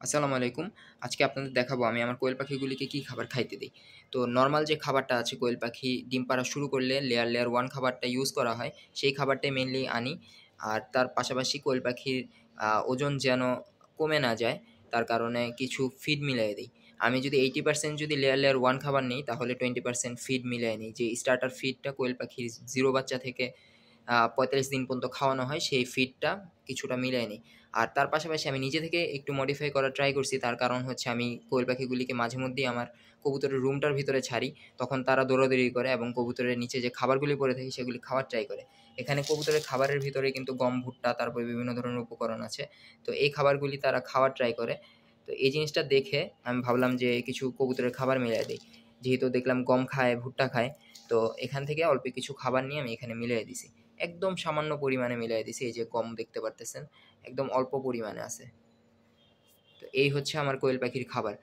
আসসালামু আলাইকুম। আজকে আপনাদের দেখাবো আমি আমার কোয়েল পাখিগুলিকে কি খাবার খাইতে দেই। তো নরমাল যে খাবারটা আছে কোয়েল পাখি ডিম পাড়া শুরু করলে লেয়ার 1 খাবারটা ইউজ করা হয়, সেই খাবারটাই মেইনলি আনি। আর তার পাশাপাশি কোয়েল পাখির ওজন যেন কমে না যায়, তার কারণে কিছু ফিড মিলাইয়ে দেই। আমি যদি 80% যদি লেয়ার 1 খাবার নেই, তাহলে 20% ফিড মিলাইয়ে নিই। যে স্টার্টার ফিডটা কোয়েল পাখির 0 বাচ্চা থেকে ৪৫ দিন পর্যন্ত খাওয়ানো হয়, সেই ফিডটা কিছুটা মিলায় নিই। আর তার পাশাপাশি আমি নিজে থেকে একটু মডিফাই করার ট্রাই করছি। তার কারণ হচ্ছে আমি কোয়েল পাখিগুলিকে মাঝে মধ্যেই আমার কবুতরের রুমটার ভিতরে ছাড়ি। তখন তারা দৌড়াদৌড়ি করে এবং কবুতরের নিচে যে খাবারগুলি পড়ে থাকে সেগুলি খাওয়ার ট্রাই করে। এখানে কবুতরের খাবারের ভিতরে কিন্তু গম, ভুট্টা, তারপরে বিভিন্ন ধরনের উপকরণ আছে। তো এই খাবারগুলি তারা খাওয়ার ট্রাই করে। তো এই জিনিসটা দেখে আমি ভাবলাম যে কিছু কবুতরের খাবার মিলায় দেই। যেহেতু দেখলাম গম খায়, ভুট্টা খায়, তো এখান থেকে অল্প কিছু খাবার নিয়ে আমি এখানে মিলিয়ে দিছি। একদম সামান্য পরিমাণে মিলাইয়া দিছি। এই যে গম দেখতে পারতেছেন, একদম অল্প পরিমাণে আছে। তো এই হচ্ছে আমার কোয়েল পাখির খাবার।